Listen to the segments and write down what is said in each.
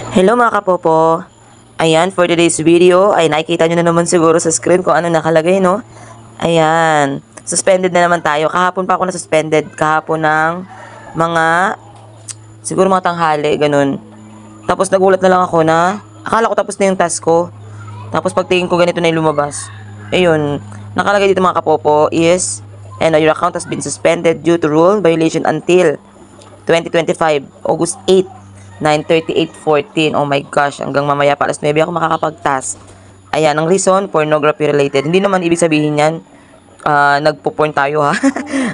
Hello mga kapopo! Ayan, for today's video ay nakikita nyo na naman siguro sa screen kung ano nakalagay, no? Ayan, suspended na naman tayo. Kahapon pa ako na-suspended. Kahapon ng mga, siguro mga tanghali, ganun. Tapos nagulat na lang ako na, akala ko tapos na yung task ko. Tapos pagtingin ko ganito na yung lumabas. Ayun, nakalagay dito mga kapopo is, and your account has been suspended due to rule violation until 2025, August 8. 9:38:14. Oh my gosh, hanggang mamaya pa alas 9 ako makakapag-task. Ayan, ang reason, pornography related. Hindi naman ibig sabihin yan, nagpo-porn tayo ha.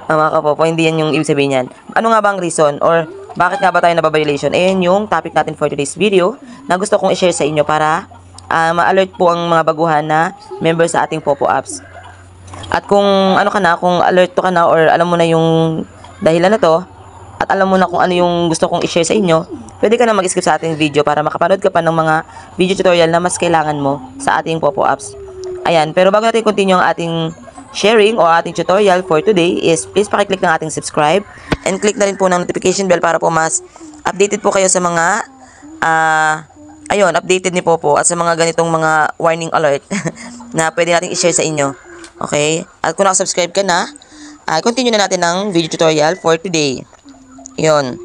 Mga kapopo, hindi yan yung ibig sabihin yan. Ano nga ba ang reason? Or bakit nga ba tayo nababiolation? Ayan yung topic natin for today's video na gusto kong i-share sa inyo para ma-alert po ang mga baguhan na member sa ating Popo apps. At kung ano ka na, kung alert to ka na or alam mo na yung dahilan na to, at alam mo na kung ano yung gusto kong i-share sa inyo, pwede ka na mag-skip sa ating video para makapanood ka pa ng mga video tutorial na mas kailangan mo sa ating Popo apps. Ayan, pero bago natin continue ang ating sharing o ating tutorial for today is please pakiclick ng ating subscribe and click na rin po ng notification bell para po mas updated po kayo sa mga ayun, updated ni Popo at sa mga ganitong mga warning alert na pwede natin i-share sa inyo. Okay? At kung nakasubscribe ka na, continue na natin ng video tutorial for today. Yun.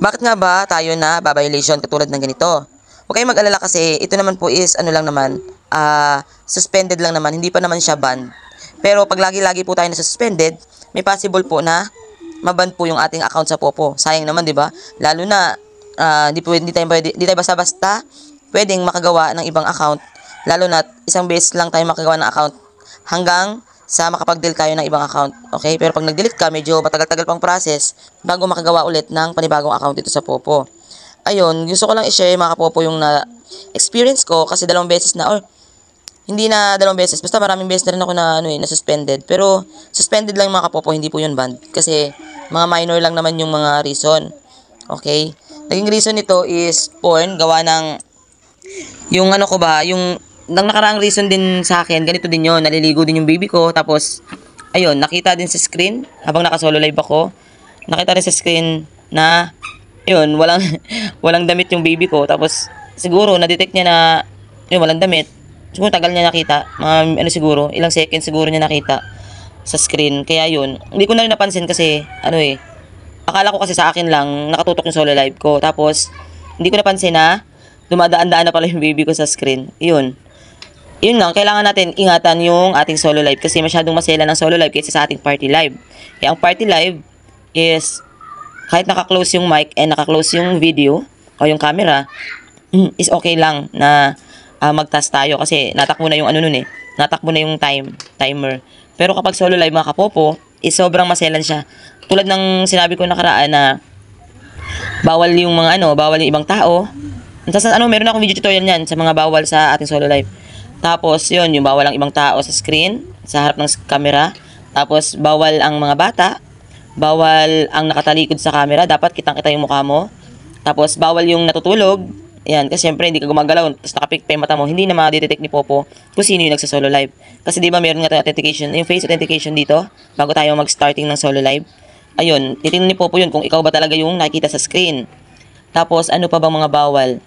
Bakit nga ba tayo na violation katulad ng ganito? Huwag kayong mag-alala kasi ito naman po is ano lang naman, suspended lang naman, hindi pa naman siya ban. Pero pag lagi-lagi po tayo na suspended, may possible po na maban po yung ating account sa Popo. Sayang naman, 'di ba? Lalo na hindi tayo basta-basta pwedeng makagawa ng ibang account. Lalo na isang beses lang tayo makagawa ng account hanggang sa makapag-delete tayo ng ibang account. Okay? Pero pag nag-delete ka, medyo matagal-tagal pang process bago makagawa ulit ng panibagong account dito sa Popo. Ayun, gusto ko lang i-share mga kapopo yung na-experience ko kasi dalawang beses na, or hindi na dalawang beses, basta maraming beses na rin ako na, na suspended. Pero suspended lang mga kapopo, hindi po yun banned. Kasi mga minor lang naman yung mga reason. Okay? Naging reason nito is porn, gawa ng, yung ano ko ba, yung nang nakaraang reason din sa akin, ganito din yun, naliligo din yung baby ko, tapos, ayun, nakita din sa screen, habang nakasolo live ako, nakita rin sa screen na, yun, walang damit yung baby ko, tapos, siguro, na-detect niya na, yun, walang damit, siguro tagal niya nakita, mga, ano siguro, ilang seconds siguro niya nakita, sa screen, kaya yun, hindi ko na rin napansin kasi, ano akala ko kasi sa akin lang, nakatutok yung solo live ko, tapos, hindi ko napansin na, dumadaan-daan na pala yung baby ko sa screen, yun lang, kailangan natin ingatan yung ating solo live kasi masyadong masela ng solo live kaysa sa ating party live. Kaya ang party live is kahit naka-close yung mic and naka-close yung video o yung camera, is okay lang na mag-task tayo kasi natakbo na yung ano nun natakbo na yung timer. Pero kapag solo live mga kapopo, is sobrang maselan siya. Tulad ng sinabi ko nakaraan na bawal yung mga bawal yung ibang tao. Tapos meron akong video tutorial niyan sa mga bawal sa ating solo live. Tapos, yun, yung bawal ang ibang tao sa screen, sa harap ng camera. Tapos, bawal ang mga bata. Bawal ang nakatalikod sa camera. Dapat kitang-kita yung mukha mo. Tapos, bawal yung natutulog. Yan, kasi syempre, hindi ka gumagalaw. Tapos, nakapikta yung mata mo. Hindi na ma-detect ni Popo kung sino yung nagsasolo live. Kasi, di ba, meron nga tayong authentication. Yung face authentication dito, bago tayo mag-starting ng solo live. Ayun, titingnan ni Popo yun kung ikaw ba talaga yung nakikita sa screen. Tapos, ano pa bang mga bawal?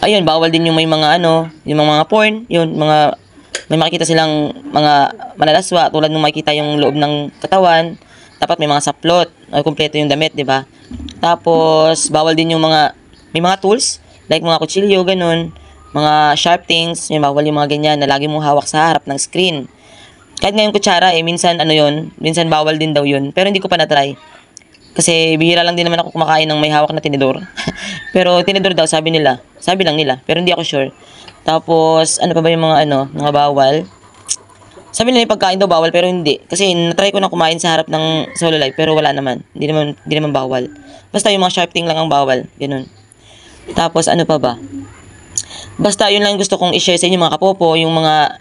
Ayun, bawal din yung may mga yung mga porn, yun, may makikita silang mga manalaswa, tulad nung makikita yung loob ng katawan, dapat may mga saplot, kumpleto yung damit, di ba? Tapos, bawal din yung may mga tools, like mga kutsilyo, ganun, mga sharp things, yung bawal yung mga ganyan, na lagi mong hawak sa harap ng screen. Kahit nga yung kutsara, minsan minsan bawal din daw yun, pero hindi ko pa na-try. Kasi bihira lang din naman ako kumakain ng may hawak na tinidor. Pero tinidor daw, sabi lang nila, pero hindi ako sure. Tapos, ano pa ba yung mga bawal? Sabi nila yung pagkain daw bawal, pero hindi. Kasi natry ko na kumain sa harap ng solo live, pero wala naman. Hindi naman bawal. Basta yung mga sharp thing lang ang bawal. Ganun. Tapos, ano pa ba? Basta yun lang gusto kong i-share sa inyo mga kapopo, yung mga,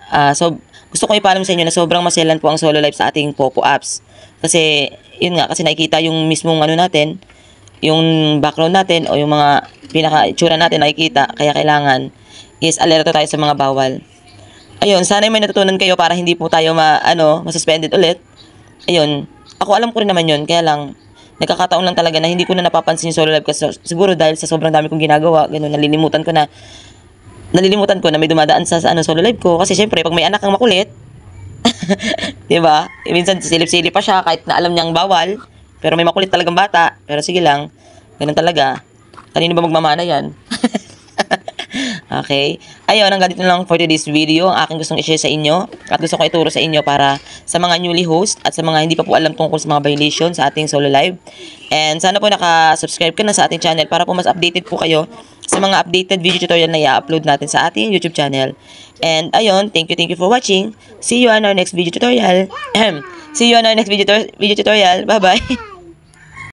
gusto kong ipaalam sa inyo na sobrang maselan po ang solo live sa ating Popo apps. Kasi, yun nga, kasi nakikita yung mismong natin, yung background natin, o yung mga pinaka-itsura natin nakikita, kaya kailangan is alerto tayo sa mga bawal. Ayun, sana may natutunan kayo para hindi po tayo masuspended ulit. Ayun, ako alam ko rin naman yun, kaya lang, nagkakataon lang talaga na hindi ko na napapansin yung solo live kasi siguro dahil sa sobrang dami kong ginagawa, ganun, nalilimutan ko na may dumadaan sa ano, solo live ko. Kasi syempre, pag may anak kang makulit, 'di ba? Minsan silip-silip pa siya kahit na alam niyang bawal, pero may makulit talagang bata. Pero sige lang, ganun talaga. Kanino ba magmamana 'yan? Okay. Ayun, hanggang dito na lang for today's video. Ang aking gustong i-share sa inyo at gusto ko ituro sa inyo para sa mga newly host at sa mga hindi pa po alam tungkol sa mga violation sa ating solo live. And sana po naka-subscribe ka na sa ating channel para po mas updated po kayo sa mga updated video tutorial na i-upload natin sa ating YouTube channel. And ayun, thank you for watching. See you on our next video tutorial. See you on our next video tutorial. Bye-bye.